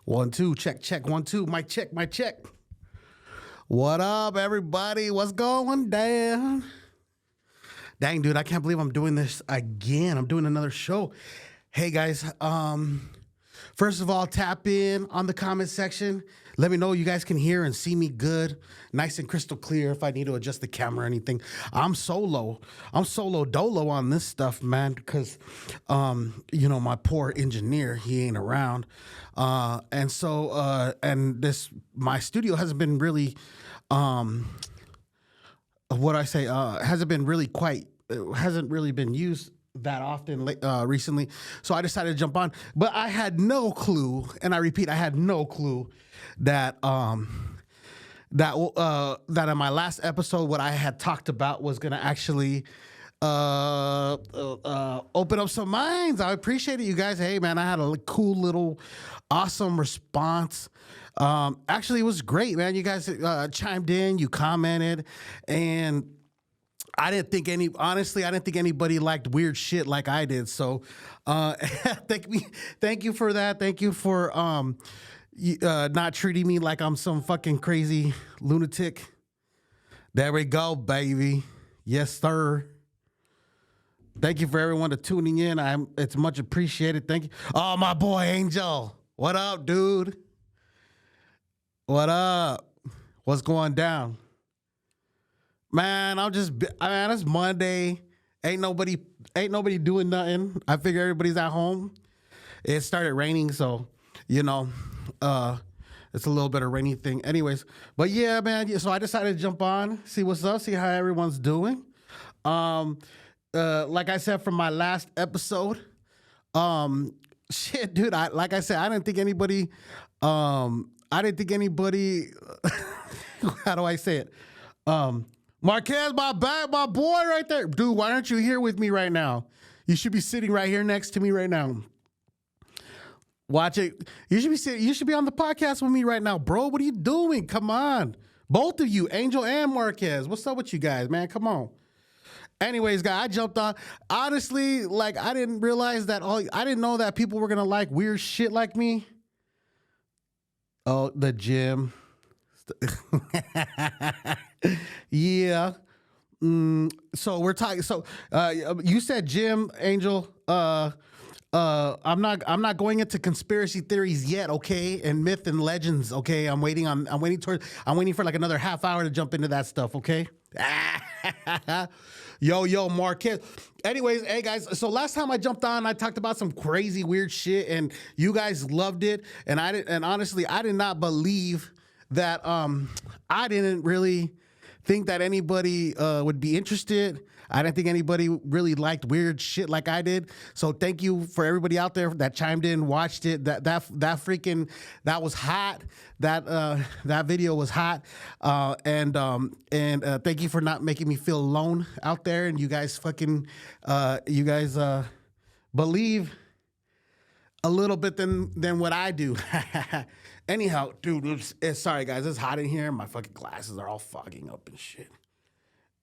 1 2 check check 1 2 mic check mic check. What up, everybody? What's going down? Dang, dude, I can't believe I'm doing this again. I'm doing another show. Hey guys, first of all, tap in on the comment section. Let me know you guys can hear and see me good, nice and crystal clear. If I need to adjust the camera or anything, I'm solo dolo on this stuff, man, because my poor engineer, he ain't around, and so my studio hasn't been really hasn't really been used that often recently, so I decided to jump on. But I had no clue, and I repeat, I had no clue that that in my last episode, what I had talked about was going to actually open up some minds. I appreciate it, you guys. Hey, man, I had a cool little awesome response. Actually, it was great, man. You guys chimed in, you commented, and I didn't think anybody liked weird shit like I did. So, thank you for that. Thank you for not treating me like I'm some fucking crazy lunatic. There we go, baby. Yes, sir. Thank you for everyone to tuning in. It's much appreciated. Thank you. Oh, my boy Angel. What up, dude? What up? What's going down? Man, it's Monday. Ain't nobody doing nothing. I figure everybody's at home. It started raining, so it's a little bit of rainy thing. Anyways, but yeah, man. So I decided to jump on, see what's up, see how everyone's doing. Like I said from my last episode, shit, dude. Like I said, I didn't think anybody. How do I say it? Marquez, my boy right there. Dude, why aren't you here with me right now? You should be sitting right here next to me right now. Watch it. You should be on the podcast with me right now, bro. What are you doing? Come on. Both of you, Angel and Marquez. What's up with you guys, man? Come on. Anyways, guys, I jumped on. Honestly, I didn't realize that I didn't know that people were going to like weird shit like me. Oh, the gym. Yeah. So we're talking. So you said Jim, Angel. I'm not going into conspiracy theories yet, okay, and myth and legends, okay. I'm waiting for like another half hour to jump into that stuff, okay. Yo, Marquez. Anyways, hey guys. So last time I jumped on, I talked about some crazy weird shit, and you guys loved it. And honestly, I did not believe that. I didn't really think that anybody would be interested. I didn't think anybody really liked weird shit like I did. So thank you for everybody out there that chimed in, watched it. That was hot. That video was hot. And thank you for not making me feel alone out there. And you guys believe a little bit than what I do. Anyhow, dude, sorry guys, it's hot in here. My fucking glasses are all fogging up and shit.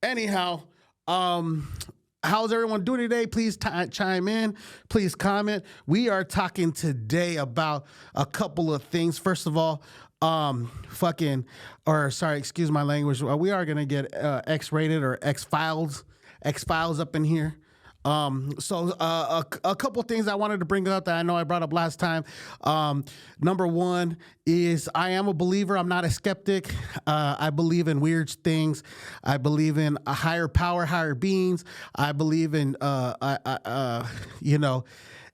Anyhow, how's everyone doing today? Please chime in. Please comment. We are talking today about a couple of things. First of all, excuse my language. We are gonna get X-rated or X-Files up in here. So a couple things I wanted to bring up that I know I brought up last time. Number one is I am a believer. I'm not a skeptic. I believe in weird things. I believe in a higher power, higher beings. I believe in I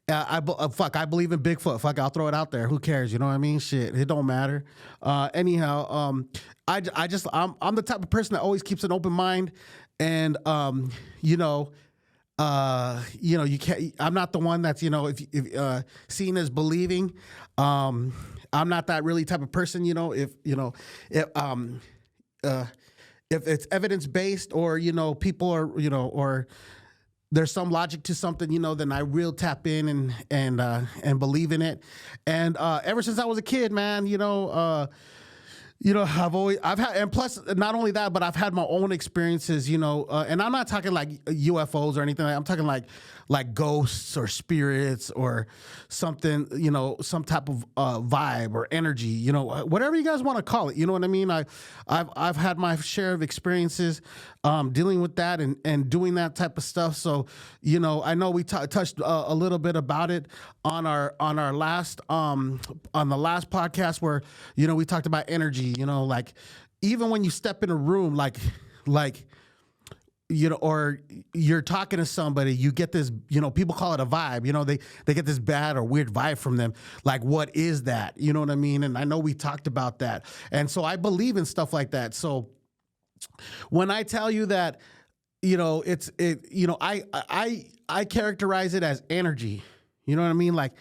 believe in Bigfoot. Fuck, I'll throw it out there. Who cares? You know what I mean? Shit, it don't matter. Anyhow, I'm the type of person that always keeps an open mind, and you can't. I'm not the one that's if seen as believing. I'm not that really type of person. If it's evidence based or people are or there's some logic to something, then I will tap in and believe in it. And ever since I was a kid, man, I've had, and plus, not only that, but I've had my own experiences, and I'm not talking like UFOs or anything. I'm talking like ghosts or spirits or something, some type of vibe or energy, whatever you guys want to call it. You know what I mean? I've had my share of experiences dealing with that and doing that type of stuff. So, I know we touched a little bit about it on our last on the last podcast where we talked about energy. Like even when you step in a room, like or you're talking to somebody, you get this, people call it a vibe, they get this bad or weird vibe from them. Like, what is that? You know what I mean? And I know we talked about that. And so I believe in stuff like that. So when I tell you that, I characterize it as energy. You know what I mean? Like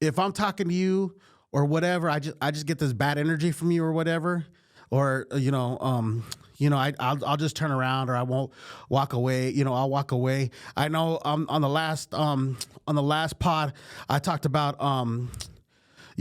if I'm talking to you or whatever, I just get this bad energy from you or whatever, or I'll just turn around or I won't walk away. I'll walk away. I know on the last pod I talked about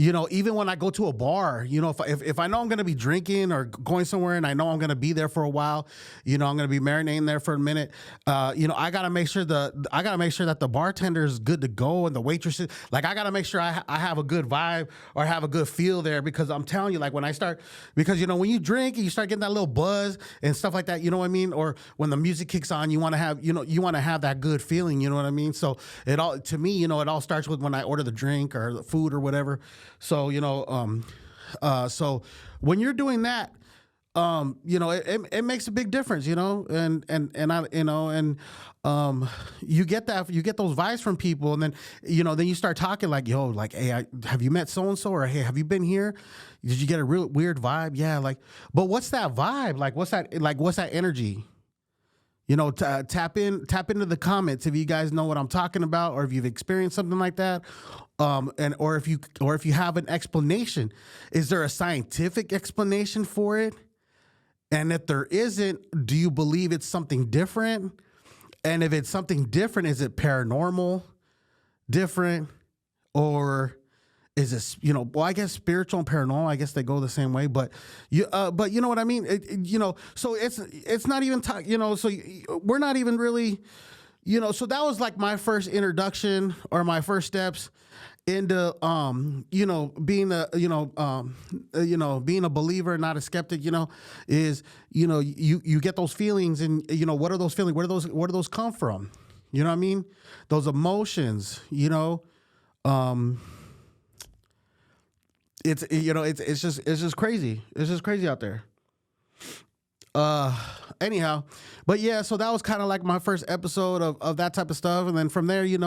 even when I go to a bar, if I know I'm going to be drinking or going somewhere and I know I'm going to be there for a while, I'm going to be marinating there for a minute. I got to make sure that the bartender is good to go and the waitress is like, I got to make sure I have a good vibe or have a good feel there, because I'm telling you, like when I start, because when you drink and you start getting that little buzz and stuff like that, you know what I mean? Or when the music kicks on, you want to have, you want to have that good feeling, you know what I mean? So it all starts with when I order the drink or the food or whatever. So, so when you're doing that, it makes a big difference, and you get those vibes from people, and then, then you start talking like, yo, like, hey, have you met so-and-so, or hey, have you been here? Did you get a real weird vibe? Yeah. Like, but what's that vibe? Like, what's that energy? Tap into the comments if you guys know what I'm talking about, or if you've experienced something like that, or if you have an explanation. Is there a scientific explanation for it? And if there isn't, do you believe it's something different? And if it's something different, is it paranormal, different, or is this, well, I guess spiritual and paranormal, I guess they go the same way, but you know what I mean? So it's not even, so we're not even really, so that was like my first introduction or my first steps into, being being a believer, not a skeptic, is, you get those feelings and, what are those feelings? Where do those come from? You know what I mean? Those emotions, it's just crazy. It's just crazy out there. Anyhow, but yeah, so that was kind of like my first episode of that type of stuff. And then from there, shit,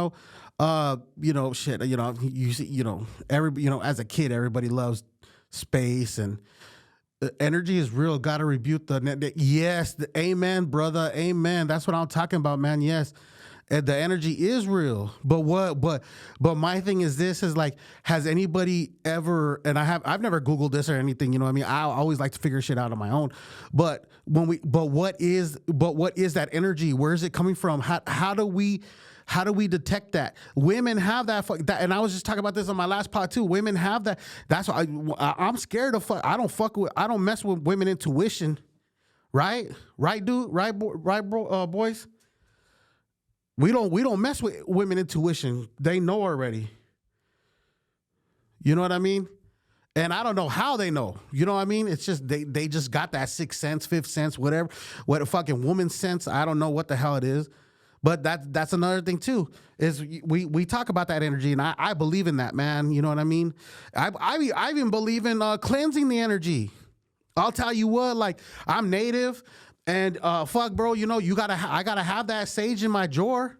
you see, as a kid, everybody loves space and energy is real. Got to rebuke yes. Amen, brother. Amen. That's what I'm talking about, man. Yes. The energy is real, but my thing is this is like, has anybody ever, and I've never Googled this or anything, you know what I mean? I always like to figure shit out on my own, but what is that energy? Where is it coming from? How do we detect that? Women have that, and I was just talking about this on my last pod too. Women have that. That's why I'm scared of I don't mess with women intuition, right, dude, right, bro, boys. We don't mess with women intuition. They know already. You know what I mean? And I don't know how they know. You know what I mean? It's just they just got that sixth sense, fifth sense, whatever. What a fucking woman's sense. I don't know what the hell it is. But that's another thing too. Is we talk about that energy, and I believe in that, man. You know what I mean? I even believe in cleansing the energy. I'll tell you what, like I'm native. And fuck, bro, I gotta have that sage in my drawer.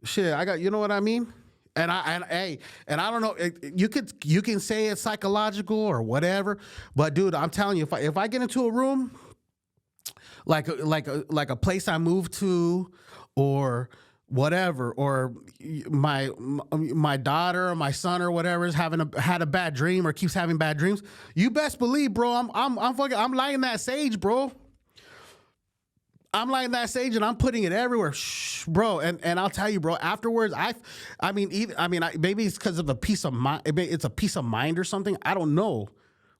Shit, you know what I mean? And I don't know. You can say it's psychological or whatever, but dude, I'm telling you, if I get into a room, like a place I moved to, or whatever, or my daughter or my son or whatever is had a bad dream or keeps having bad dreams, you best believe, bro, I'm lighting that sage, bro. I'm lighting that sage and I'm putting it everywhere, bro. And I'll tell you, bro, afterwards, maybe it's because of a peace of mind. It's a peace of mind or something. I don't know.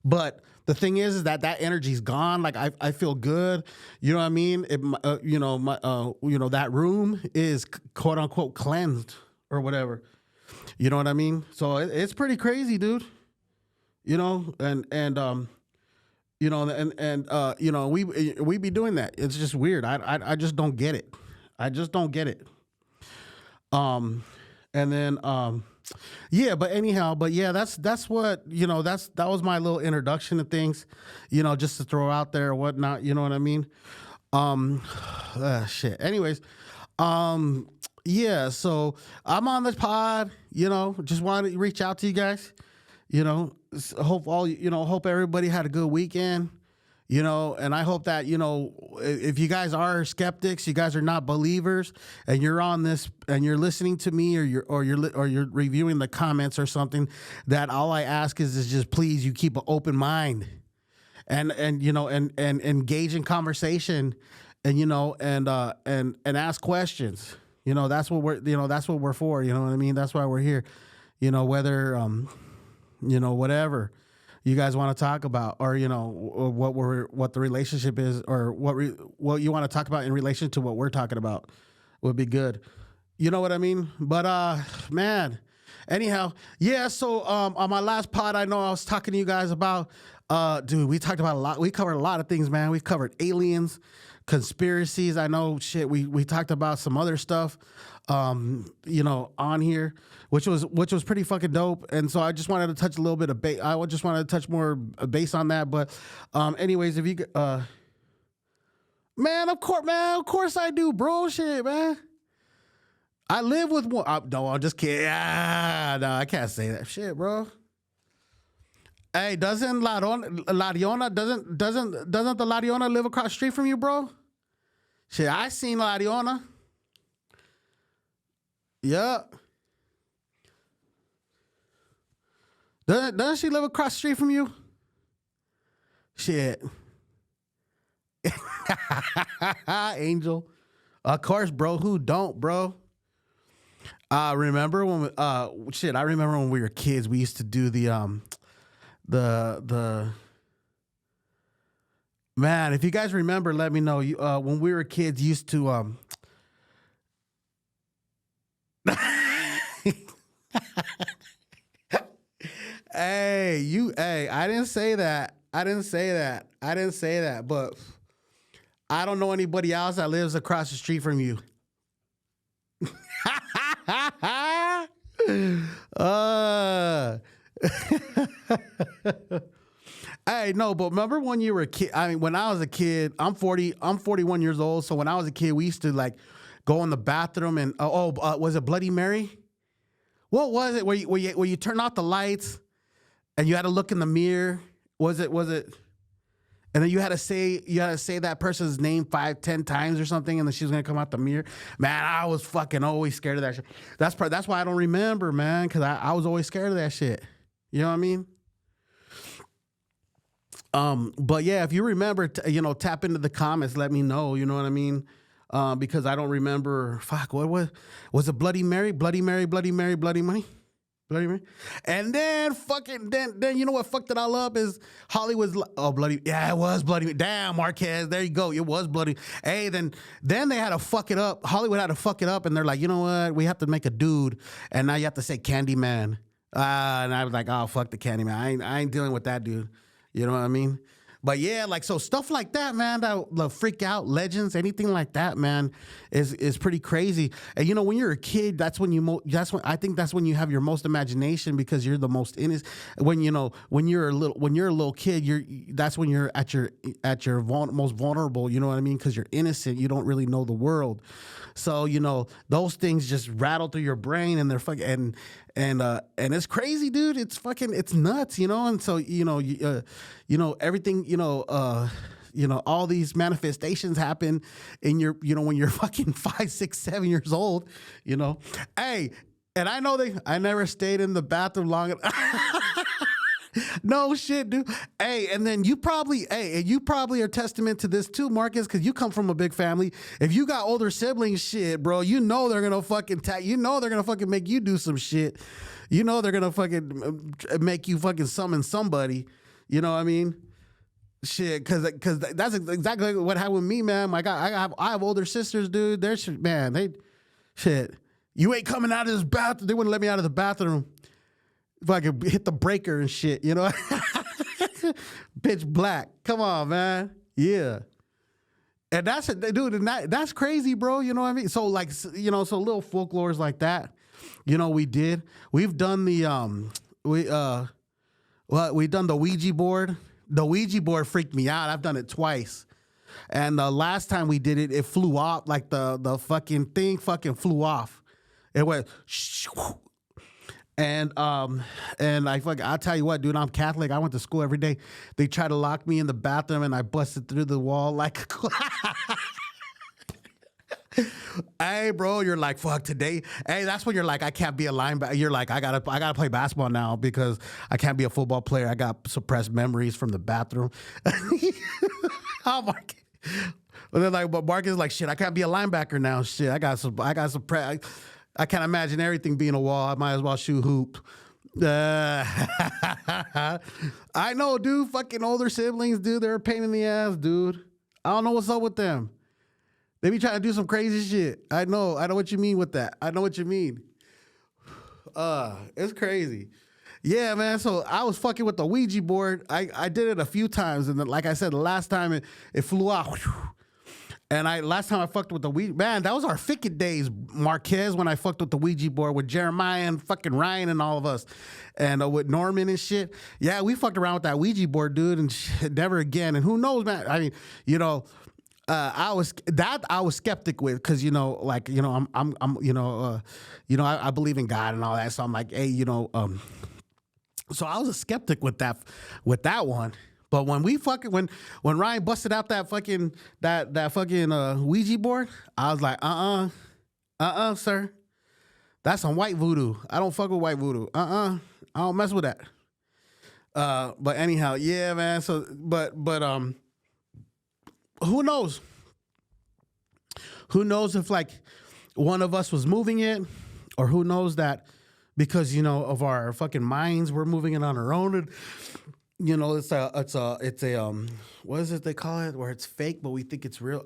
But the thing is that that energy's gone. Like I feel good. You know what I mean? That room is quote unquote cleansed or whatever. You know what I mean? So it's pretty crazy, dude. You know, we be doing that. It's just weird. I just don't get it. I just don't get it. Yeah, but anyhow, that's what, that was my little introduction to things, just to throw out there or whatnot, you know what I mean? Shit. Anyways, yeah, so I'm on this pod, just wanted to reach out to you guys, hope everybody had a good weekend. And I hope that, if you guys are skeptics, you guys are not believers, and you're on this and you're listening to me, or you're reviewing the comments or something, that all I ask is just please, you keep an open mind and engage in conversation and ask questions. That's what we're for, you know what I mean? That's why we're here, whether, whatever you guys want to talk about, or what the relationship is, or what you want to talk about in relation to what we're talking about would be good. You know what I mean? But man, anyhow, yeah. So on my last pod, I know I was talking to you guys about dude. We talked about a lot. We covered a lot of things, man. We covered aliens, conspiracies. I know shit. We talked about some other stuff, on here, which was pretty fucking dope. And so I just wanted to touch a little bit of base. I just wanted to touch more base on that. But, anyways, if you, man, of course I do, bro. Shit, man. I live with one. No, I'm just kidding. No, I can't say that shit, bro. Hey, doesn't the Lariona live across the street from you, bro? Shit, I seen Lariona. Yeah. Doesn't she live across the street from you? Shit. Angel. Of course, bro. Who don't, bro? Remember when I remember when we were kids, we used to do the man, if you guys remember, let me know. You when we were kids, used to Hey, I didn't say that. But I don't know anybody else that lives across the street from you. Hey, no, but remember when you were a kid? I mean, when I was a kid, I'm 41 years old. So when I was a kid, we used to like go in the bathroom and was it Bloody Mary? What was it? Where you turn off the lights and you had to look in the mirror? Was it? And then you had to say that person's name 5-10 times or something, and then she was gonna come out the mirror. Man, I was fucking always scared of that shit. That's why I don't remember, man, because I was always scared of that shit. You know what I mean? But yeah, if you remember, tap into the comments, let me know. You know what I mean? Because I don't remember. Fuck, what was it? Bloody Mary, Bloody Mary, Bloody Mary, Bloody Money. Bloody Mary. And then then you know what fucked it all up is Hollywood's bloody. Yeah, it was bloody. Damn, Marquez, there you go. It was bloody. Hey, then they had to fuck it up. Hollywood had to fuck it up, and they're like, you know what? We have to make a dude, and now you have to say Candyman. And I was like, oh fuck the Candyman. I ain't dealing with that dude. You know what I mean? But yeah, like, so stuff like that, man, that freak out legends, anything like that, man, is pretty crazy. And when you're a kid, that's when I think that's when you have your most imagination, because you're the most innocent. When you're a little kid, that's when you're at your most vulnerable. You know what I mean? Because you're innocent, you don't really know the world. So those things just rattle through your brain, and they're fucking and it's crazy, dude. It's nuts, And so everything, all these manifestations happen in your, when you're fucking 5, 6, 7 years old, Hey, and I never stayed in the bathroom long enough. No shit, dude. Hey, and then you probably are testament to this too, Marcus, because you come from a big family. If you got older siblings, shit, bro, they're gonna fucking they're gonna fucking make you do some shit. They're gonna fucking make you fucking summon somebody. You know what I mean? Shit, because that's exactly what happened with me, man. Like I have older sisters, dude. They're man, they shit. You ain't coming out of this bathroom. They wouldn't let me out of the bathroom if I could hit the breaker and shit. You know, pitch black. Come on, man. Yeah. And that's dude, and that's crazy, bro. You know what I mean? So like, you know, so little folklores like that. You know, we've done the we've done the Ouija board. The Ouija board freaked me out. I've done it twice. And the last time we did it, it flew off. Like the fucking thing fucking flew off. It went and I'll tell you what, dude, I'm Catholic. I went to school every day. They tried to lock me in the bathroom and I busted through the wall like hey, bro, you're like, fuck today. Hey, that's when you're like, I can't be a linebacker. You're like, I gotta play basketball now because I can't be a football player. I got suppressed memories from the bathroom. Oh my God. But then like, but Mark is like, shit, I can't be a linebacker now. Shit, I got suppressed. I can't imagine everything being a wall. I might as well shoot hoop. I know, dude. Fucking older siblings, dude. They're a pain in the ass, dude. I don't know what's up with them. They be trying to do some crazy shit. I know what you mean with that. I know what you mean. It's crazy. Yeah, man. So I was fucking with the Ouija board. I did it a few times, and then, like I said, the last time it flew out. And last time I fucked with the Ouija, man, that was our Ficket days, Marquez, when I fucked with the Ouija board with Jeremiah and fucking Ryan and all of us, and with Norman and shit. Yeah, we fucked around with that Ouija board, dude, and shit, never again. And who knows, man? I mean, you know. I was skeptic with, because, you know, like, you know, I'm I believe in God and all that, so I'm like, hey, you know, so I was a skeptic with that one. But when when Ryan busted out that fucking Ouija board, I was like, sir, that's some white voodoo. I don't fuck with white voodoo. I don't mess with that. But anyhow, yeah, man. So but who knows? Who knows if like one of us was moving it, or who knows that because, you know, of our fucking minds, we're moving it on our own. And, you know, it's a what is it they call it, where it's fake but we think it's real?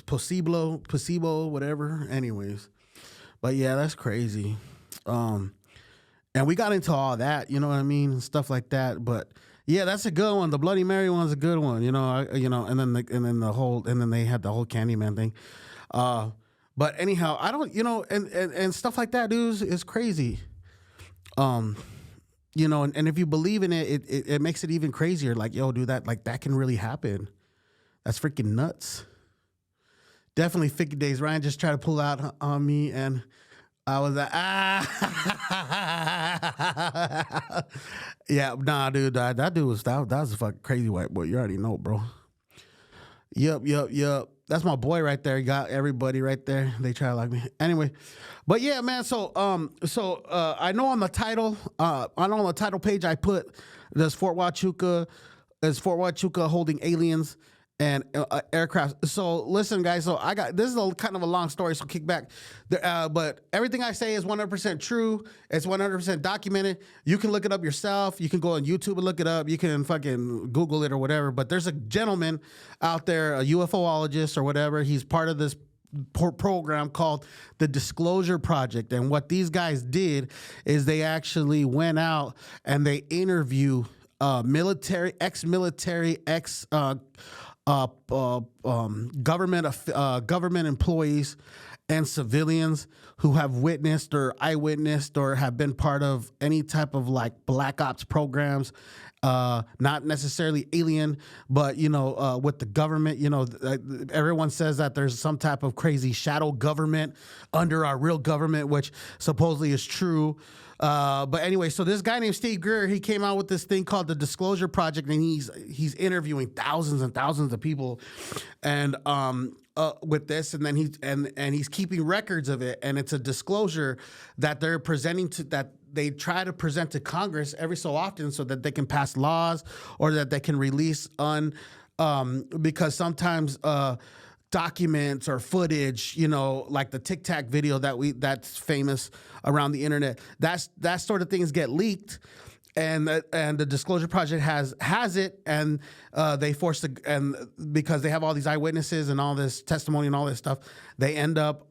Placebo, whatever. Anyways, but yeah, that's crazy. And we got into all that, you know what I mean, and stuff like that. But yeah, that's a good one. The Bloody Mary one's a good one, you know. And then they had the whole Candyman thing. But anyhow, I don't, you know, and stuff like that, dude, is crazy. You know, and if you believe in it, it makes it even crazier. Like, yo, dude, that can really happen. That's freaking nuts. Definitely Ficky days. Ryan just tried to pull out on me, and I was like, yeah, nah, dude, that dude was that was a fucking crazy white boy. You already know, bro. Yup. That's my boy right there. You got everybody right there. They try to like me anyway, but yeah, man. So I know on the title, page I put there's Fort Huachuca holding aliens and aircraft. So listen, guys. So this is kind of a long story. So kick back. But everything I say is 100% true. It's 100% documented. You can look it up yourself. You can go on YouTube and look it up. You can fucking Google it or whatever. But there's a gentleman out there, a UFOologist or whatever. He's part of this program called the Disclosure Project. And what these guys did is they actually went out and they interview ex-military, government employees and civilians who have witnessed or eyewitnessed or have been part of any type of like black ops programs, not necessarily alien, but, you know, with the government. You know, everyone says that there's some type of crazy shadow government under our real government, which supposedly is true. But anyway, so this guy named Steve Greer, he came out with this thing called the Disclosure Project, and he's interviewing thousands and thousands of people, and with this, and then he's keeping records of it, and it's a disclosure that they're presenting that they try to present to Congress every so often so that they can pass laws or that they can release because sometimes documents or footage, you know, like the Tic Tac video that's famous around the internet, that sort of things get leaked. the Disclosure Project has it, and they forced the, and because they have all these eyewitnesses and all this testimony and all this stuff, they end up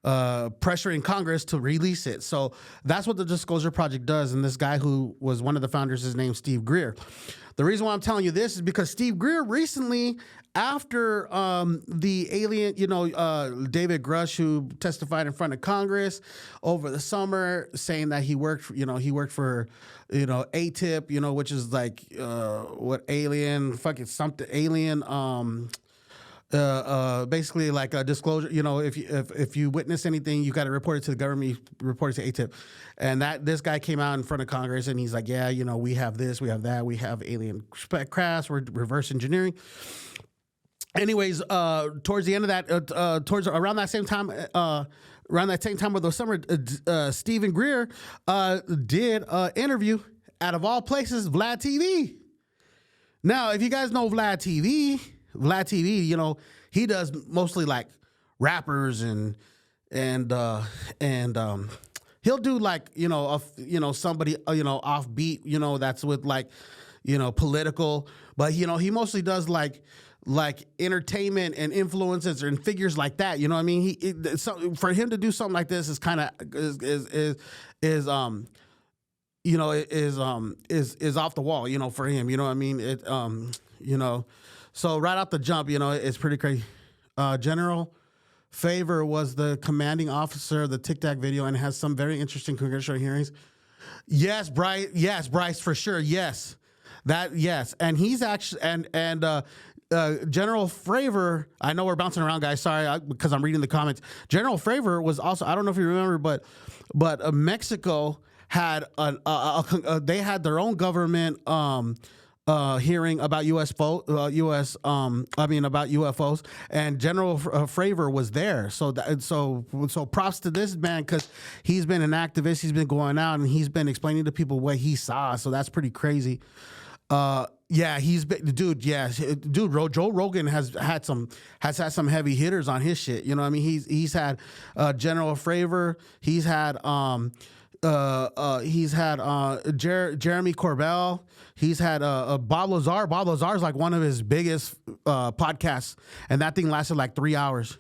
pressuring Congress to release it. So that's what the Disclosure Project does. And this guy who was one of the founders is named Steve Greer. The reason why I'm telling you this is because Steve Greer recently, after the alien, David Grush, who testified in front of Congress over the summer, saying that he worked for ATIP, which is like what alien, fucking something alien. Basically like a disclosure, if you witness anything, you got to report it to the government, you report it to ATIP. And this guy came out in front of Congress and he's like, yeah, we have this, we have that, we have alien crafts, we're reverse engineering. Anyways, towards the end of that, around that same time of the summer, Stephen Greer did an interview, out of all places, Vlad TV. Now, if you guys know Vlad TV, he does mostly like rappers and he'll do like, somebody, offbeat, that's with like, political, but he mostly does like entertainment and influencers and figures like that. You know what I mean? For him to do something like this is kind of is off the wall, for him, you know what I mean? So right off the jump, it's pretty crazy. General Favor was the commanding officer of the Tic Tac video and has some very interesting congressional hearings. Yes, Bryce. Yes, Bryce, for sure. Yes, yes. And he's actually General Fravor. I know we're bouncing around, guys. Sorry, because I'm reading the comments. General Fravor was also. I don't know if you remember, but Mexico had they had their own government. Hearing about about UFOs, and General Fravor was there. So props to this man, because he's been an activist. He's been going out and he's been explaining to people what he saw. So that's pretty crazy. He's been, dude. Yes, dude. Joe Rogan has had some heavy hitters on his shit. You know what I mean? He's had General Fravor. He's had Jeremy Corbell. He's had Bob Lazar. Bob Lazar is like one of his biggest podcasts, and that thing lasted like 3 hours.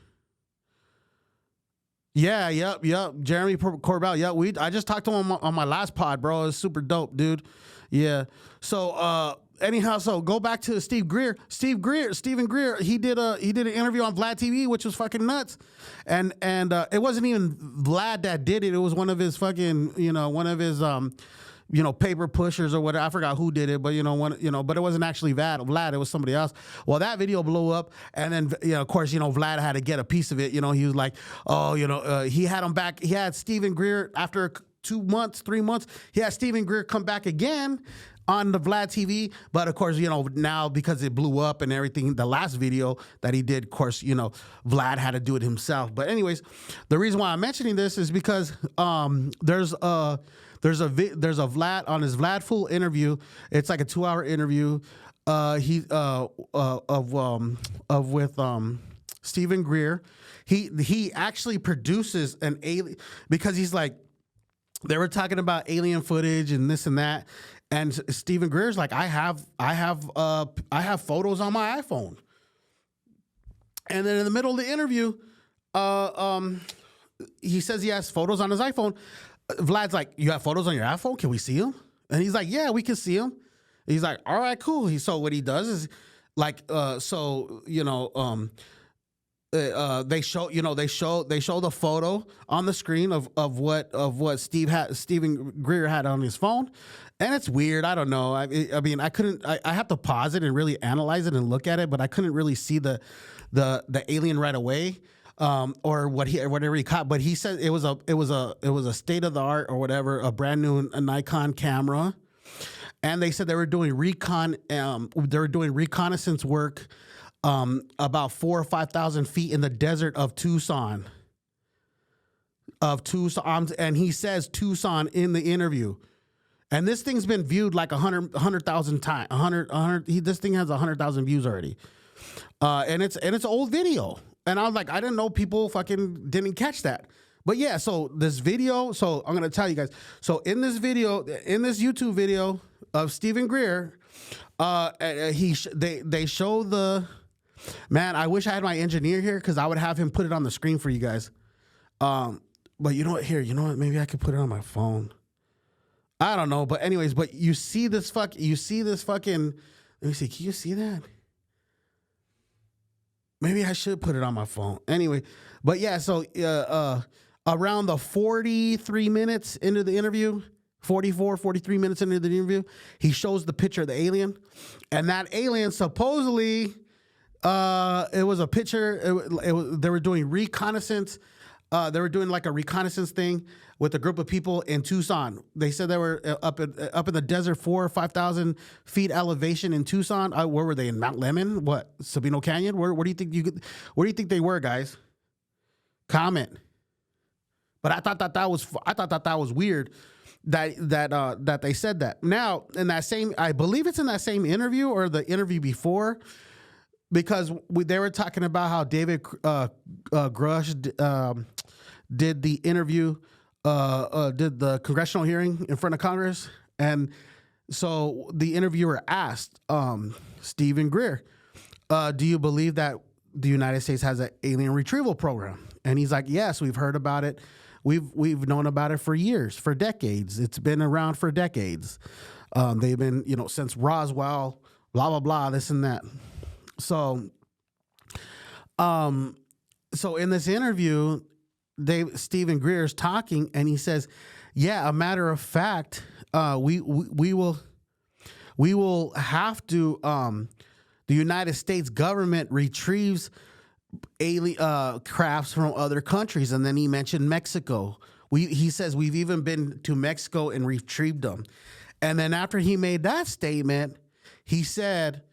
Yeah, yep. Jeremy Corbell. Yeah, I just talked to him on my last pod, bro. It's super dope, dude. Yeah. So anyhow, so go back to Stephen Greer. Stephen Greer. He did an interview on Vlad TV, which was fucking nuts. And it wasn't even Vlad that did it. It was one of his fucking, paper pushers or whatever. I forgot who did it, but but it wasn't actually Vlad. It was somebody else. Well, that video blew up, and then of course, Vlad had to get a piece of it. He was like, he had him back. He had Stephen Greer after 2 months, 3 months. He had Stephen Greer come back again on the Vlad TV, but of course, now because it blew up and everything, the last video that he did, of course, Vlad had to do it himself. But anyways, the reason why I'm mentioning this is because there's a Vlad on his Vlad full interview. It's like a 2-hour interview. With Stephen Greer. He actually produces an alien, because he's like, they were talking about alien footage and this and that, and Stephen Greer's like, I have photos on my iPhone. And then in the middle of the interview, he says he has photos on his iPhone. Vlad's like, you have photos on your iPhone? Can we see them? And he's like, yeah, we can see them. He's like, all right, cool. So what he does is like, they show the photo on the screen of what Stephen Greer had on his phone, and it's weird. I don't know. I mean, I have to pause it and really analyze it and look at it, but I couldn't really see the alien right away. Or whatever he caught, but he said it was a state of the art or whatever, a brand new Nikon camera, and they said they were doing reconnaissance work about 4,000 or 5,000 feet in the desert of Tucson, and he says Tucson in the interview, and this thing's been viewed like 100,000 times. This thing has 100,000 views already, and it's an old video. And I was like, I didn't know people fucking didn't catch that. But yeah, so this video, so I'm gonna tell you guys. So in this video, in this YouTube video of Stephen Greer, they show the man. I wish I had my engineer here because I would have him put it on the screen for you guys. But you know what? Here, you know what? Maybe I could put it on my phone. I don't know, but anyways, but you see this fucking. Let me see. Can you see that? Maybe I should put it on my phone. Anyway, but yeah, so around the 43 minutes into the interview, 43 minutes into the interview, he shows the picture of the alien. And that alien supposedly, it was a picture. They were doing reconnaissance. They were doing like a reconnaissance thing with a group of people in Tucson. They said they were up in the desert, 4,000 or 5,000 feet elevation in Tucson. Where were they, in Mount Lemmon? What, Sabino Canyon? Where do you think where do you think they were, guys? Comment. But I thought that was weird that they said that. Now, in that same, I believe it's in that same interview or the interview before, because they were talking about how David Grush did the interview, did the congressional hearing in front of Congress. And so the interviewer asked Stephen Greer, do you believe that the United States has an alien retrieval program? And he's like, yes, we've heard about it. We've known about it for years, for decades. It's been around for decades. They've been, since Roswell, blah, blah, blah, this and that. So in this interview, Stephen Greer's talking, and he says, yeah, a matter of fact, we will have to, the United States government retrieves alien crafts from other countries. And then he mentioned Mexico. He says we've even been to Mexico and retrieved them. And then after he made that statement, he said,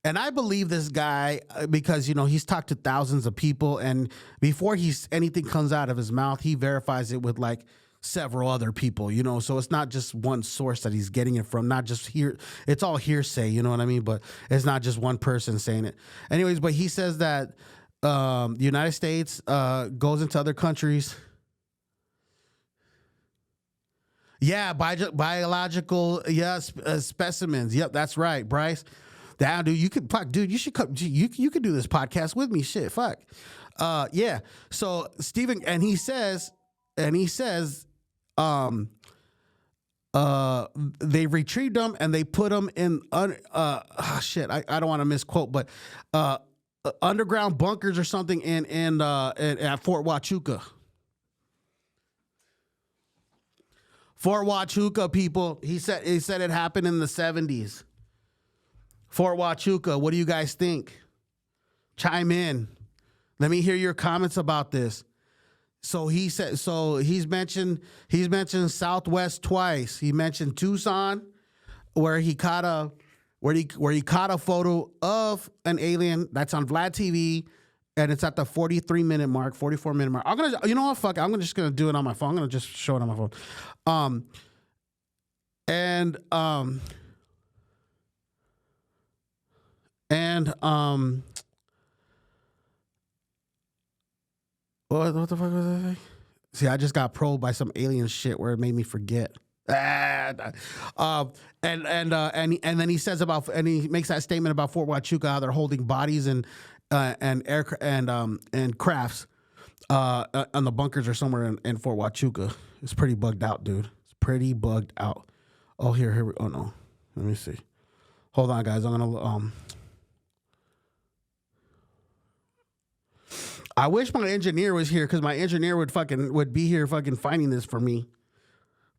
and I believe this guy because, he's talked to thousands of people, and before anything comes out of his mouth, he verifies it with like several other people, so it's not just one source that he's getting it from, not just here. It's all hearsay, you know what I mean? But it's not just one person saying it. Anyways, but he says that the United States goes into other countries. Yeah, biological, specimens. Yep, that's right, Bryce. Damn, dude, you should come. You could do this podcast with me. Shit, fuck. Yeah. So Stephen, and he says, they retrieved them and they put them in. Shit, I don't want to misquote, but underground bunkers or something at Fort Huachuca. Fort Huachuca, people. He said it happened in the 70s. Fort Huachuca, what do you guys think? Chime in. Let me hear your comments about this. So he's mentioned Southwest twice. He mentioned Tucson, where he caught a photo of an alien. That's on Vlad TV, and it's at the 44-minute mark. I'm gonna, fuck it. I'm just gonna do it on my phone. I'm gonna just show it on my phone. What the fuck was I? See, I just got probed by some alien shit where it made me forget. And then he says and he makes that statement about Fort Huachuca, how they're holding bodies and crafts on the bunkers or somewhere in Fort Huachuca. It's pretty bugged out, dude. It's pretty bugged out. Oh, here. Oh no, let me see. Hold on, guys. I'm gonna I wish my engineer was here because my engineer would be here fucking finding this for me.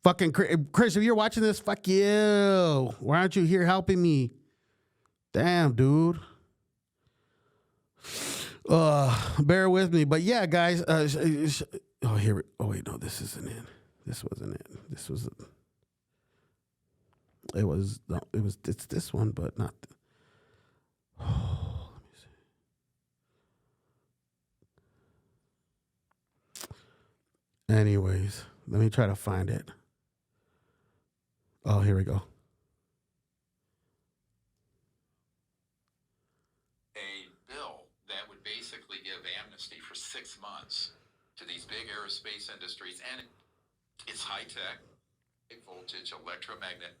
Fucking Chris, if you're watching this, fuck you. Why aren't you here helping me? Damn, dude. Bear with me. But yeah, guys. Oh, wait, no, this isn't it. This wasn't it. It's this one, but not. Let me see. Anyways, let me try to find it. Oh, here we go. A bill that would basically give amnesty for 6 months to these big aerospace industries, and it's high tech, high voltage, electromagnetic.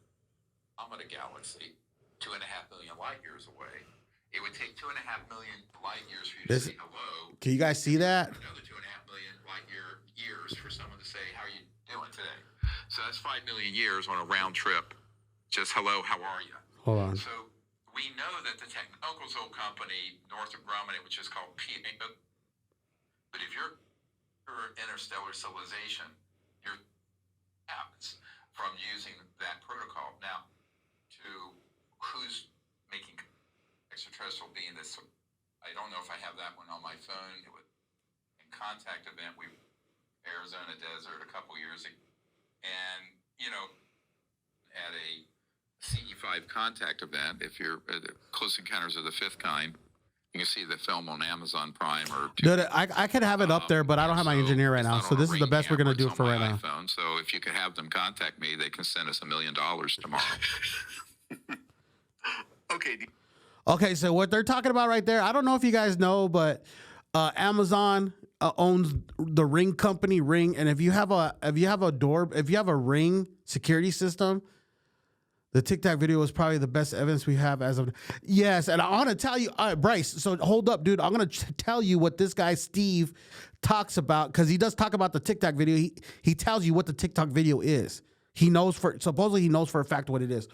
I'm at a galaxy 2.5 million light years away. It would take 2.5 million light years for you to say hello. Can you guys see that? Another 2.5 million light years for someone to say, "How are you doing today?" So that's 5 million years on a round trip. Just hello, how are you? Hold on. So we know that the Uncle's old company, Northrop Grumman, which is called but if you're interstellar civilization, your happens from using that protocol. Now, to who's making extraterrestrial being this, I don't know if I have that one on my phone. It was in contact event, we Arizona desert a couple years ago, and at a CE5 contact event, if you're at Close Encounters of the Fifth Kind, you can see the film on Amazon Prime or. Dude, I could have it up there, but I don't have my engineer right now, so this is the best we're gonna do for right now. iPhone, so if you could have them contact me, they can send us $1 million tomorrow. Okay. Okay, so what they're talking about right there, I don't know if you guys know, but Amazon owns the Ring company, Ring, and if you have a Ring security system, the TikTok video is probably the best evidence we have as of. Yes, and I want to tell you, all right, Bryce. So hold up, dude. I'm gonna tell you what this guy Steve talks about, because he does talk about the TikTok video. He tells you what the TikTok video is. Supposedly he knows for a fact what it is.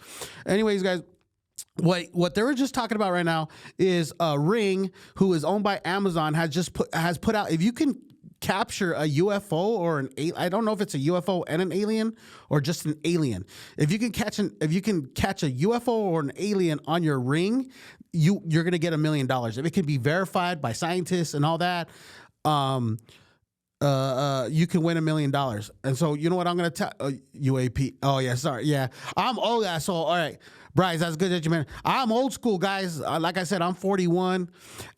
Anyways, guys. What they were just talking about right now is Ring, who is owned by Amazon, has put out, if you can capture a UFO or I don't know if it's a UFO and an alien or just an alien. If you can catch a UFO or an alien on your Ring, you're gonna get $1 million. If it can be verified by scientists and all that, you can win $1 million. And so you know what I'm gonna tell UAP. Oh yeah, sorry, yeah. I'm old asshole. All right. Bryce, that's good that you mentioned. I'm old school, guys. Like I said, I'm 41,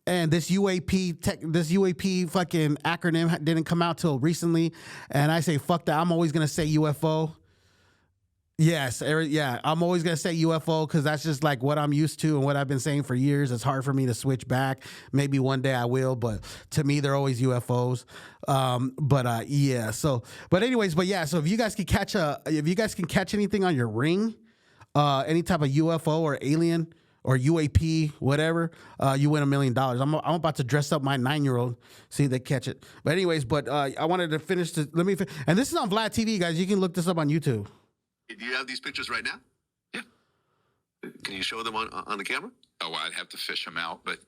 and this UAP fucking acronym didn't come out till recently. And I say, fuck that. I'm always gonna say UFO. Yes, yeah. I'm always gonna say UFO because that's just like what I'm used to and what I've been saying for years. It's hard for me to switch back. Maybe one day I will, but to me, they're always UFOs. Yeah. So, but anyways, but yeah. So if you guys can catch anything on your Ring. Any type of UFO or alien or UAP, whatever, you win $1 million. I'm about to dress up my 9-year-old, see if they catch it. But anyways, I wanted to finish this. And this is on Vlad TV, guys. You can look this up on YouTube. Do you have these pictures right now? Yeah. Can you show them on the camera? Oh, I'd have to fish them out, but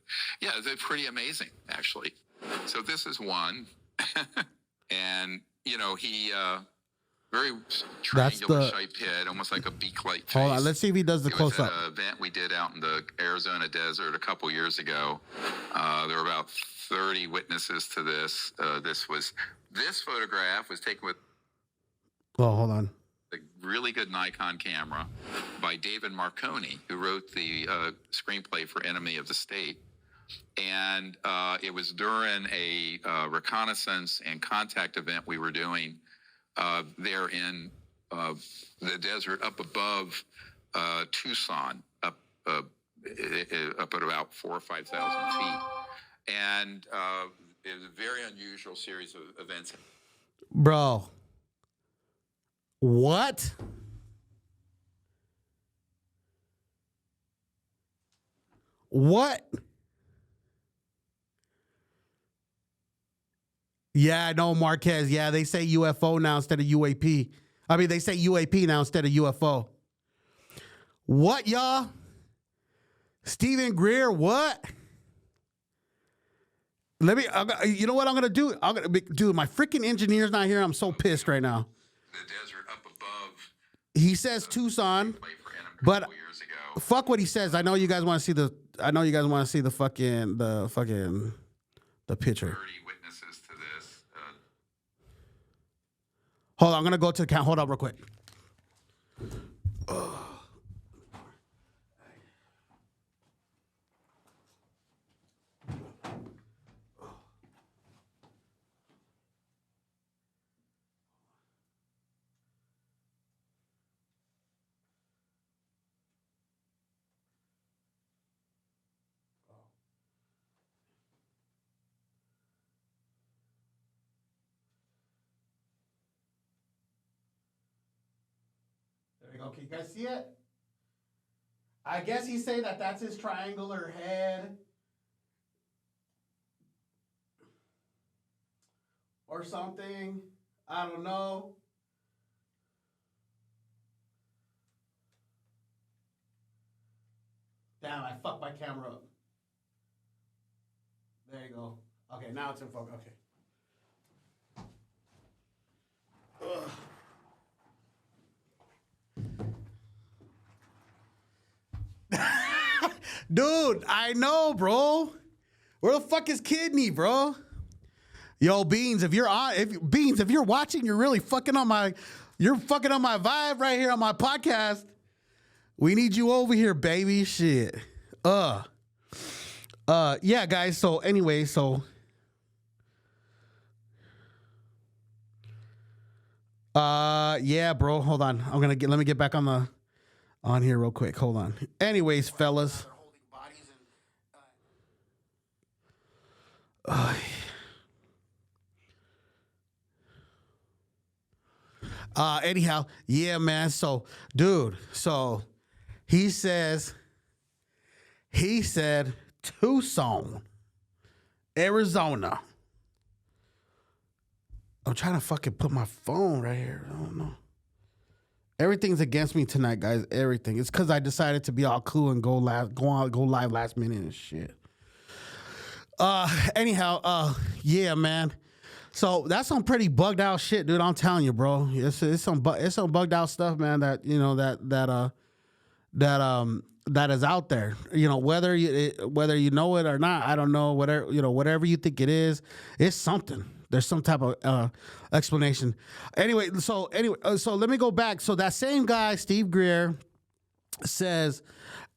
yeah, they're pretty amazing, actually. So this is one, and he. Very triangular shaped head, almost like a beak-like face. Hold on, let's see if he does the close-up. An event we did out in the Arizona desert a couple years ago. There were about 30 witnesses to this. This photograph was taken with. Oh, hold on. A really good Nikon camera by David Marconi, who wrote the screenplay for Enemy of the State. And it was during a reconnaissance and contact event we were doing. There in the desert up above Tucson, up at about 4,000 or 5,000 feet, and it was a very unusual series of events. Bro, what? What? Yeah, I know, Marquez. Yeah, they say UFO now instead of UAP. I mean, they say UAP now instead of UFO. What, y'all? Stephen Greer, what? You know what I'm going to do? Dude, my freaking engineer's not here. I'm so pissed right now. The desert up above. He says Tucson, but fuck what he says. I know you guys want to see the fucking the picture. Hold on, I'm gonna go to the count. Hold on real quick. go. Can you guys see it? I guess he's saying that that's his triangular head. Or something. I don't know. Damn, I fucked my camera up. There you go. Okay, now it's in focus. Okay. Dude, I know, bro. Where the fuck is Kidney, bro? Yo, Beans, if you're watching, you're really fucking on my vibe right here on my podcast. We need you over here, baby. Shit. Yeah, guys. So anyway, yeah, bro. Hold on. Let me get back on here real quick. Hold on. Anyways, fellas. Anyhow, yeah, man. So, dude, he said Tucson, Arizona. I'm trying to fucking put my phone right here. I don't know. Everything's against me tonight, guys. Everything. It's because I decided to be all cool and go live last minute and shit. Anyhow, yeah, man. So that's some pretty bugged out shit, dude. I'm telling you, bro. It's some bugged out stuff, man. That you know that is out there. You know, whether you know it or not, I don't know. Whatever you think it is, it's something. There's some type of explanation. Anyway, so let me go back. So that same guy, Steve Greer, says,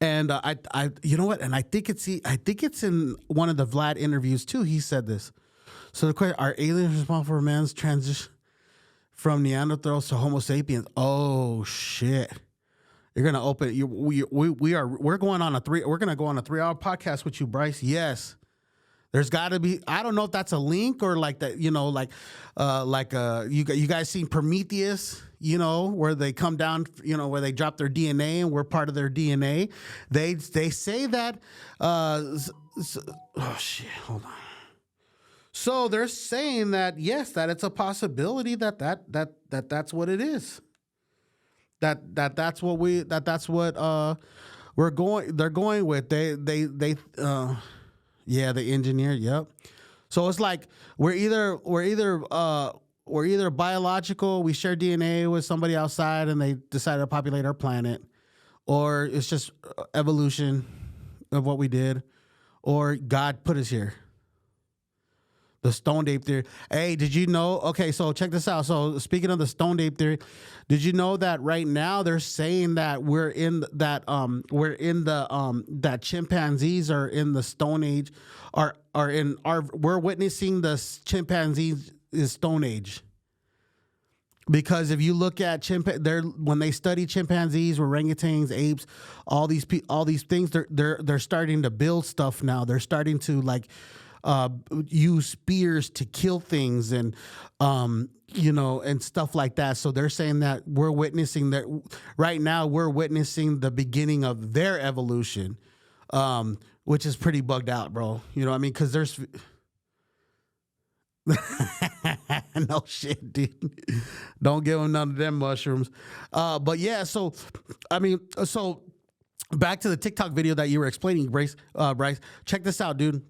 and I you know what? And I think it's in one of the Vlad interviews too. He said this. So the question: are aliens responsible for man's transition from Neanderthals to Homo sapiens? Oh shit! You're gonna open. We're going on a 3-hour podcast with you, Bryce. Yes. There's got to be. I don't know if that's a link or like that. You know, you guys seen Prometheus? You know, where they come down. You know, where they drop their DNA and we're part of their DNA. They say that. Oh shit! Hold on. So they're saying that yes, that it's a possibility that's what it is. That's what we're going. They're going with. Yeah, the engineer. Yep. So it's like we're either biological. We share DNA with somebody outside, and they decided to populate our planet, or it's just evolution of what we did, or God put us here. The Stone Ape theory. Hey, did you know? Okay, so check this out. So speaking of the Stone Ape theory, did you know that right now they're saying that that chimpanzees are in the Stone Age, we're witnessing the chimpanzees is Stone Age. Because if you look at when they study chimpanzees, orangutans, apes, all these things, they're starting to build stuff now. They're starting to use spears to kill things and and stuff like that. So they're saying that we're witnessing that right now. We're witnessing the beginning of their evolution, which is pretty bugged out, bro. You know what I mean? Because there's no shit, dude. Don't give them none of them mushrooms. But yeah, so I mean, so back to the TikTok video that you were explaining, Bryce. Check this out, dude.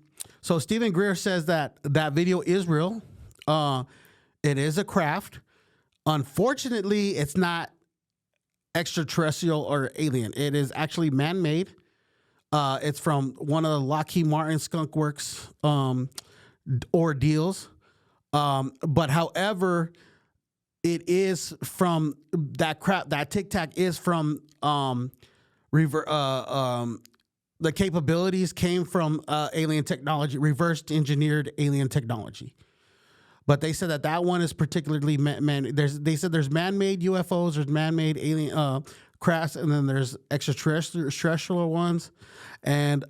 So Stephen Greer says that video is real. It is a craft. Unfortunately, it's not extraterrestrial or alien. It is actually man-made. It's from one of the Lockheed Martin Skunk Works ordeals. But however, it is from that crap. That Tic Tac is from the capabilities came from alien technology, reverse engineered alien technology. But they said that one is particularly they said there's man-made UFOs, there's man-made alien crafts, and then there's extraterrestrial ones. And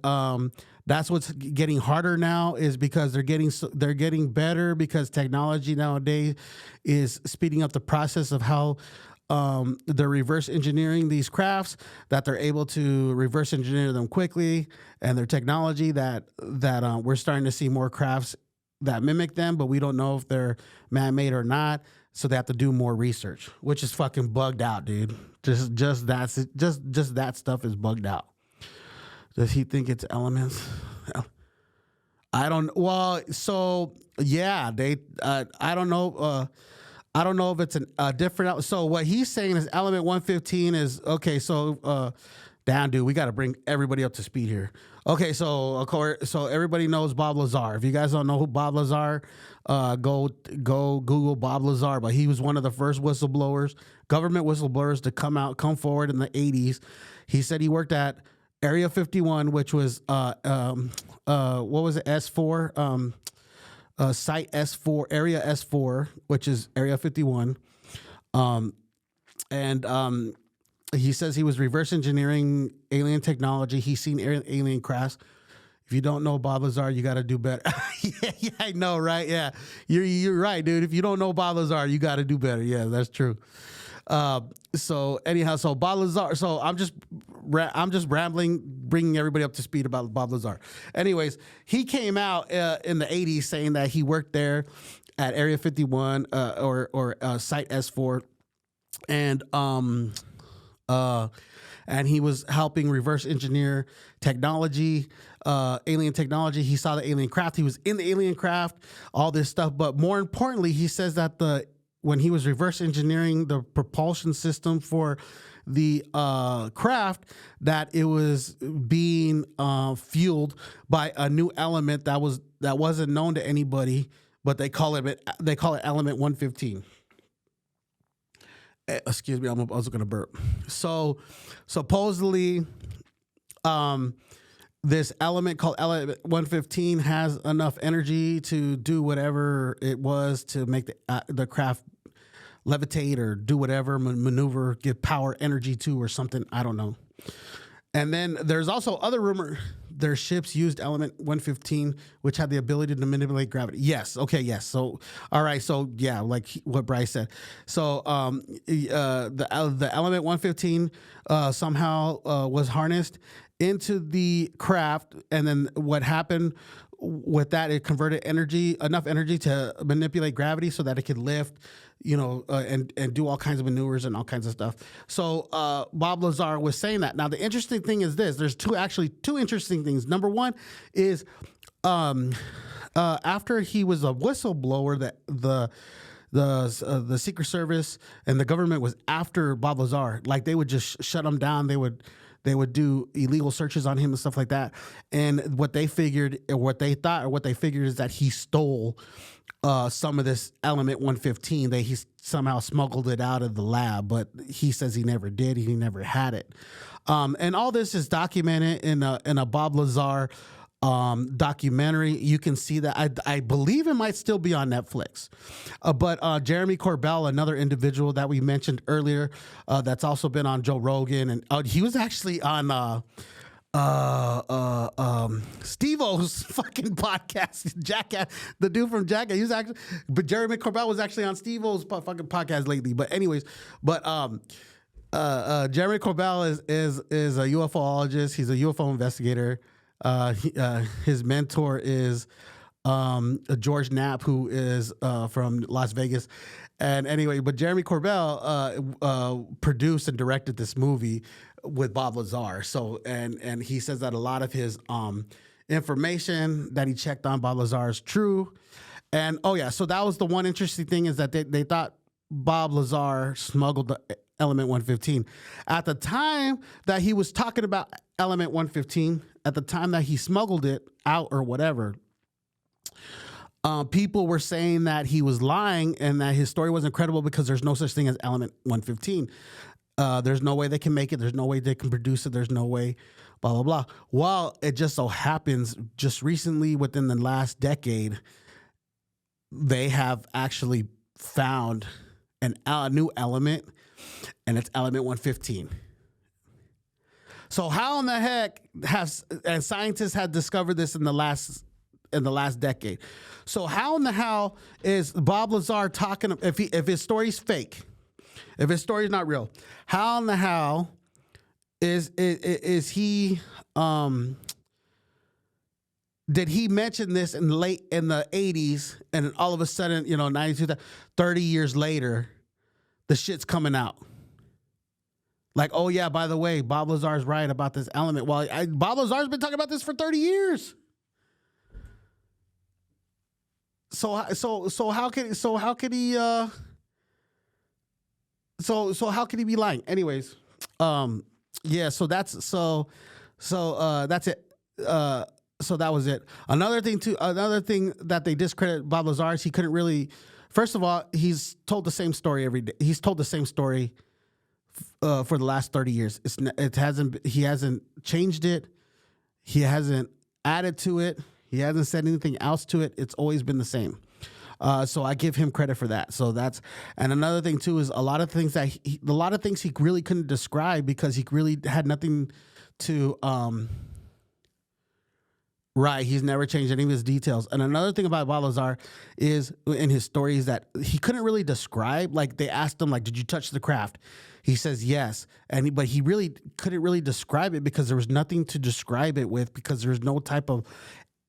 that's what's getting harder now is because they're getting better because technology nowadays is speeding up the process of how they're reverse engineering these crafts, that they're able to reverse engineer them quickly, and their technology that we're starting to see more crafts that mimic them, but we don't know if they're man-made or not. So they have to do more research, which is fucking bugged out, dude. Just that stuff is bugged out. Does he think it's elements? I don't. Well, so yeah, they. I don't know. I don't know if it's a different. So what he's saying is element 115 is okay. So damn, dude, we got to bring everybody up to speed here. Okay, so of course, so everybody knows Bob Lazar. If you guys don't know who Bob Lazar, go Google Bob Lazar. But he was one of the first whistleblowers, government whistleblowers, to come forward in the 80s. He said he worked at Area 51, which was what was it, S4, Site S4, Area S4, which is Area 51, and he says he was reverse engineering alien technology. He's seen alien crafts. If you don't know Bob Lazar, you got to do better. yeah, I know, right? Yeah, you're right, dude. If you don't know Bob Lazar, you got to do better. Yeah, that's true. So anyhow, so Bob Lazar. So I'm just rambling, bringing everybody up to speed about Bob Lazar. Anyways, he came out in the 80s saying that he worked there at Area 51 or Site S4, and he was helping reverse engineer technology, alien technology. He saw the alien craft. He was in the alien craft, all this stuff. But more importantly, he says that when he was reverse engineering the propulsion system for the craft, that it was being fueled by a new element that wasn't known to anybody, but they call it element 115. Excuse me, I was going to burp. So supposedly, this element called element 115 has enough energy to do whatever it was to make the craft levitate or do whatever, maneuver, give power, energy to, or something. I don't know. And then there's also other rumor their ships used element 115, which had the ability to manipulate gravity. Yes. Okay. Yes. So, all right. So yeah, like what Bryce said. So the element 115 somehow was harnessed into the craft, and then what happened with that, it converted enough energy to manipulate gravity so that it could lift, and do all kinds of maneuvers and all kinds of stuff. So Bob Lazar was saying that. Now the interesting thing is this: there's two interesting things. Number one is after he was a whistleblower, that the Secret Service and the government was after Bob Lazar. Like they would just shut him down. They would do illegal searches on him and stuff like that. And what they figured, or what they thought, or what they figured is that he stole some of this element 115. That he somehow smuggled it out of the lab, but he says he never did. He never had it. And all this is documented in a Bob Lazar documentary. You can see that. I believe it might still be on Netflix. But Jeremy Corbell, another individual that we mentioned earlier, that's also been on Joe Rogan, and he was actually on Steve-O's fucking podcast, Jackass, the dude from Jackass. He was actually, but Jeremy Corbell was actually on Steve-O's fucking podcast lately. But anyways, Jeremy Corbell is a UFOologist. He's a UFO investigator. His mentor is George Knapp, who is from Las Vegas. And anyway, but Jeremy Corbell produced and directed this movie with Bob Lazar. So and he says that a lot of his information that he checked on Bob Lazar is true. And so that was the one interesting thing, is that they thought Bob Lazar smuggled the element 115. At the time that he was talking about element 115, at the time that he smuggled it out or whatever, people were saying that he was lying and that his story wasn't credible because there's no such thing as element 115. There's no way they can make it. There's no way they can produce it. There's no way, blah, blah, blah. Well, it just so happens just recently, within the last decade, they have actually found a new element, and it's element 115. So how in the heck and scientists had discovered this in the last decade? So how in the hell is Bob Lazar talking, if his story's fake, If his story's not real, how in the hell is he? Did he mention this in the 80s, and all of a sudden, 92, 30 years later, the shit's coming out? Like, oh yeah, by the way, Bob Lazar's right about this element. Well, Bob Lazar's been talking about this for 30 years. So how could he be lying? Anyways, yeah. So that's it. So that was it. Another thing that they discredit Bob Lazar is he couldn't really. First of all, he's told the same story every day. He's told the same story for the last 30 years. He hasn't changed it. He hasn't added to it. He hasn't said anything else to it. It's always been the same. So I give him credit for that. So and another thing too is a lot of things he really couldn't describe because he really had nothing to. Right, he's never changed any of his details. And another thing about Bob Lazar is in his story is that he couldn't really describe. Like they asked him, like, "Did you touch the craft?" He says yes, but he really couldn't really describe it because there was nothing to describe it with because there's no type of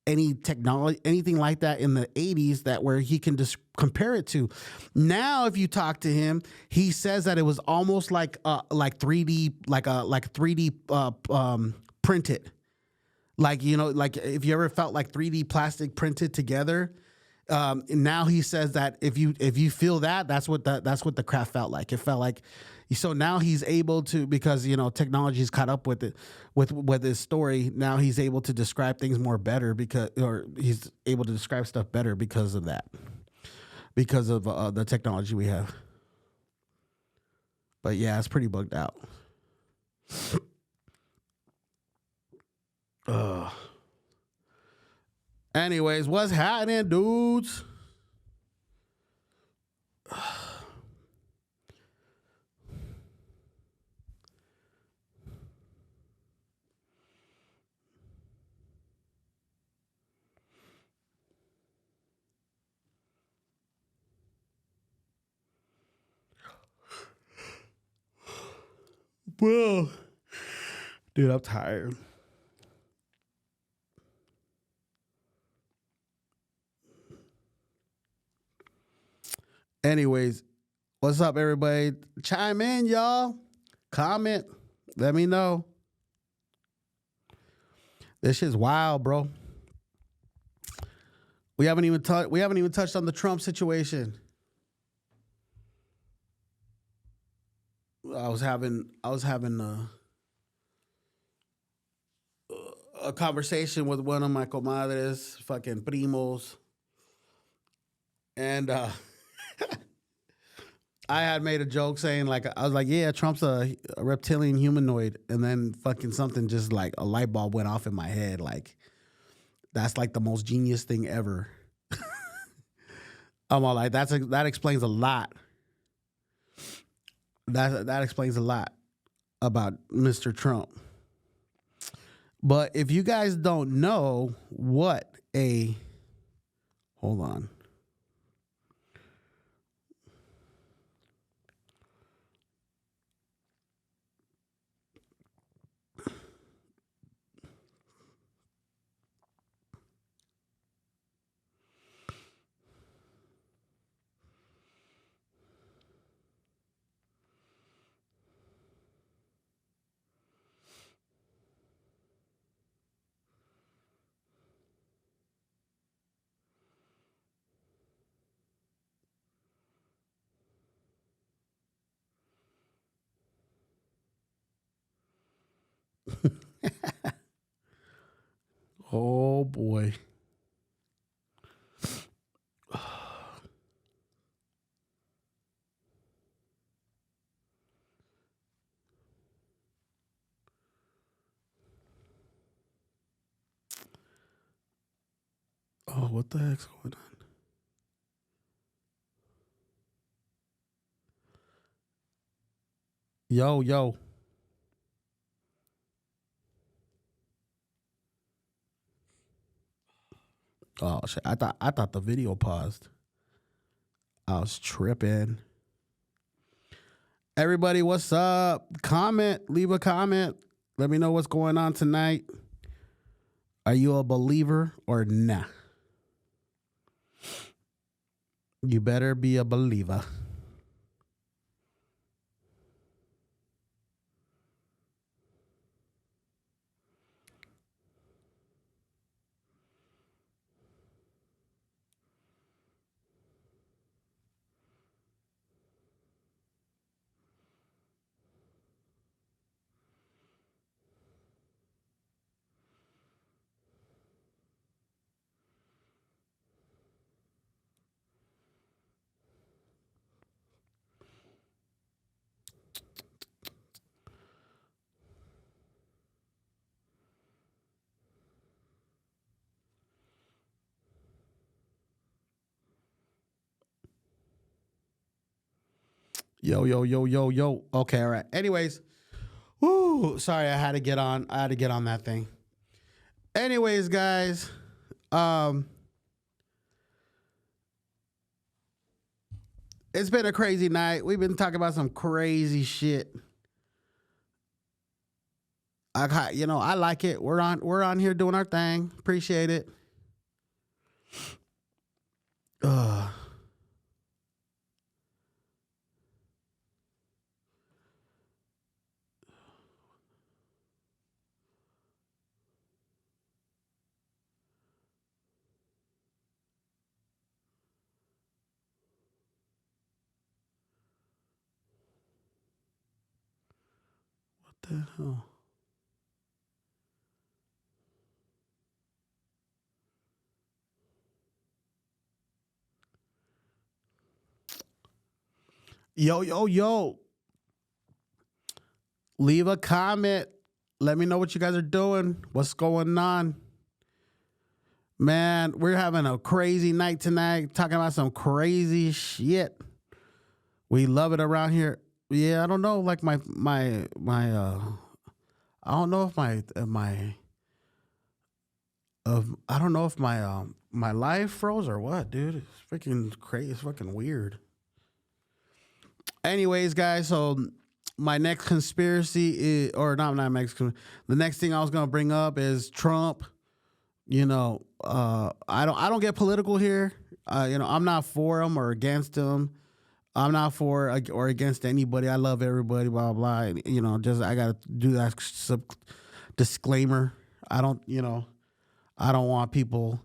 any technology, anything like that in the 80s that where he can just compare it to. Now, if you talk to him, he says that it was almost like 3D, like 3D printed. Like, like if you ever felt like 3D plastic printed together, now he says that if you feel that's what the craft felt like. It felt like, so now he's able to, because technology's caught up with it, with his story. Now he's able to describe things better or he's able to describe stuff better because of that, because of the technology we have. But yeah, it's pretty bugged out. Anyways, what's happening, dudes? Well, dude, I'm tired. Anyways, what's up, everybody? Chime in, y'all. Comment. Let me know. This shit's wild, bro. We haven't even touched on the Trump situation. I was having a conversation with one of my comadres, fucking primos, and I had made a joke saying, like, I was like, yeah, Trump's a reptilian humanoid, and then fucking something just like a light bulb went off in my head, like that's like the most genius thing ever. I'm all like, that explains a lot. That explains a lot about Mr. Trump. But if you guys don't know what hold on. Oh boy. Oh, what the heck's going on? Yo. Oh shit! I thought the video paused. I was tripping. Everybody, what's up? Comment, leave a comment. Let me know what's going on tonight. Are you a believer or nah? You better be a believer. Yo, yo, yo, yo, yo. Okay, all right. Anyways, whoo, sorry, I had to get on that thing. Anyways, guys, it's been a crazy night. We've been talking about some crazy shit. I like it. We're on here doing our thing. Appreciate it. What the hell? Yo, yo, yo. Leave a comment. Let me know what you guys are doing. What's going on? Man, we're having a crazy night tonight, talking about some crazy shit. We love it around here. Yeah, I don't know, like I don't know if I don't know if my live froze or what, dude. It's freaking crazy. It's fucking weird. Anyways, guys, so my next conspiracy is, or not my next, the next thing I was gonna bring up is Trump. You know, I don't get political here. I'm not for him or against him. I'm not for or against anybody. I love everybody. Blah blah. Just I gotta do that disclaimer. I don't want people.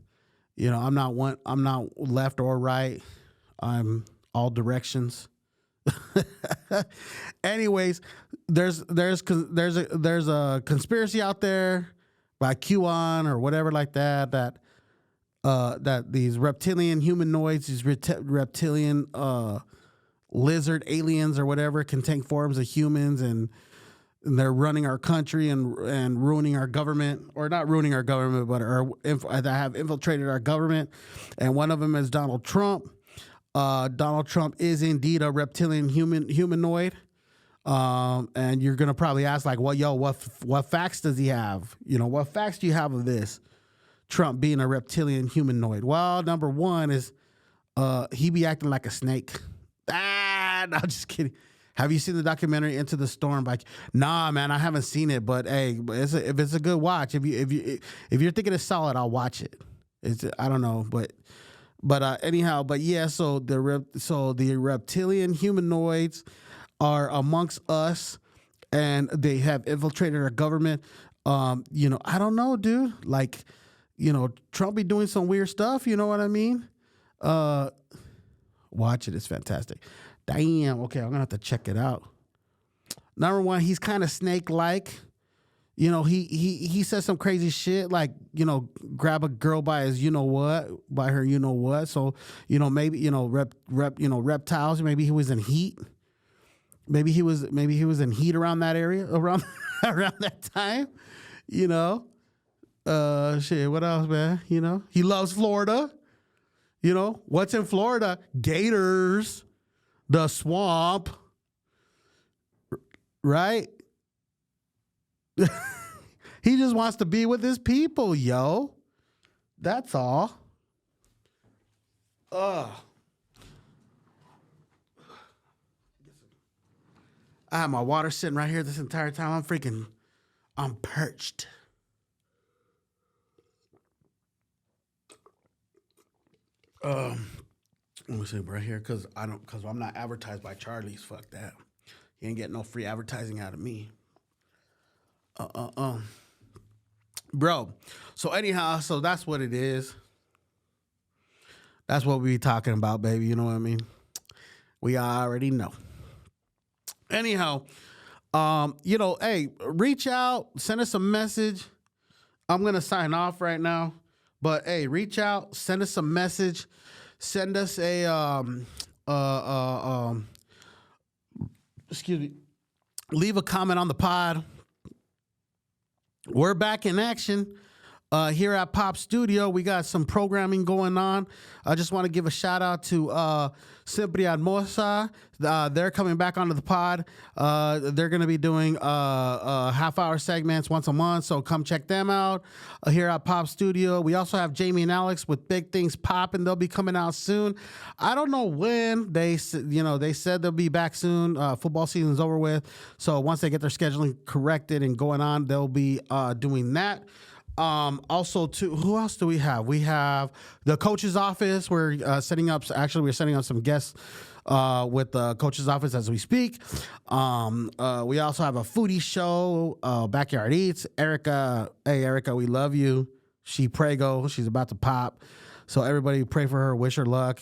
I'm not left or right. I'm all directions. Anyways, there's a conspiracy out there by QAnon or whatever like that these reptilian humanoids, these reptilian lizard aliens or whatever, can take forms of humans, and they're running our country and ruining our government, or not ruining our government, but that have infiltrated our government. And one of them is Donald Trump. Donald Trump is indeed a reptilian humanoid. And you're gonna probably ask, like, well, yo, what facts does he have? What facts do you have of this Trump being a reptilian humanoid? Well, number one is he be acting like a snake. No, just kidding. Have you seen the documentary Into the Storm? Nah, man, I haven't seen it, but hey, if it's a good watch, if you're thinking it's solid, I'll watch it. I don't know, but anyhow, but yeah. So the reptilian humanoids are amongst us, and they have infiltrated our government. I don't know, dude. Like, Trump be doing some weird stuff. You know what I mean? Watch it. It's fantastic. Damn. Okay, I'm gonna have to check it out. Number one, he's kind of snake-like. He says some crazy shit, like, grab a girl by his by her what. So, maybe, reptiles. Maybe he was in heat. Maybe he was in heat around that area, around that time. Shit. What else, man? He loves Florida. What's in Florida? Gators, the swamp, right? He just wants to be with his people, yo. That's all. I have my water sitting right here this entire time. I'm perched. Let me see right here, because I'm not advertised by Charlie's. Fuck that. You ain't getting no free advertising out of me. Bro. So anyhow, so that's what it is. That's what we be talking about, baby. You know what I mean? We already know. Anyhow, hey, reach out, send us a message. I'm gonna sign off right now, but hey, reach out, send us a message, send us a excuse me, leave a comment on the pod. We're back in action. Here at Pop Studio, we got some programming going on. I just want to give a shout out to Simply Hermosa. They're coming back onto the pod. They're going to be doing half-hour segments once a month, so come check them out here at Pop Studio. We also have Jamie and Alex with Big Things Poppin'. They'll be coming out soon. I don't know when. They said they'll be back soon. Football season's over with, so once they get their scheduling corrected and going on, they'll be doing that. Also, who else do we have? We have the coach's office. We're setting up some guests with the coach's office as we speak. We also have a foodie show, Backyard Eats. Erica, hey Erica, we love you. She prego. She's about to pop. So everybody pray for her, wish her luck,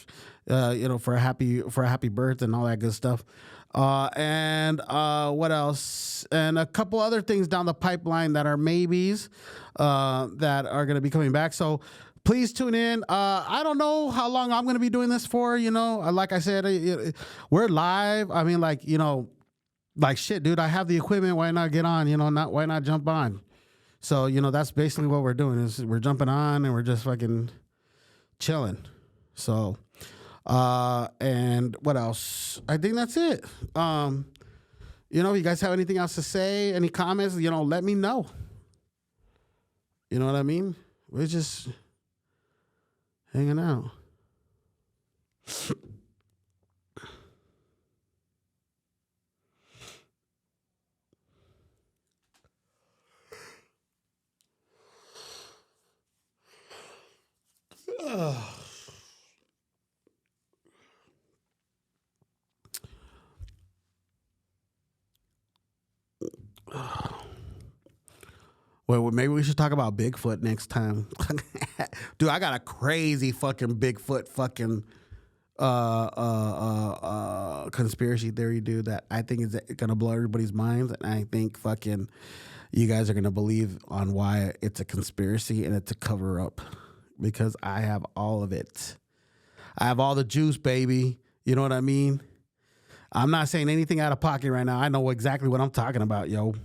for a happy birth and all that good stuff. And what else? And a couple other things down the pipeline that are maybes that are going to be coming back. So please tune in. I don't know how long I'm going to be doing this for. Like I said, we're live. I mean, like shit, dude. I have the equipment. Why not get on? Why not jump on? So that's basically what we're doing. Is we're jumping on and we're just fucking chilling. So. And what else? I think that's it. You guys have anything else to say? Any comments? Let me know. You know what I mean? We're just hanging out. Well, maybe we should talk about Bigfoot next time. Dude, I got a crazy fucking Bigfoot fucking conspiracy theory, dude, that I think is gonna blow everybody's minds, and I think fucking you guys are gonna believe on why it's a conspiracy and it's a cover up, because I have all of it. I have all the juice, baby. You know what I mean? I'm not saying anything out of pocket right now. I know exactly what I'm talking about, yo.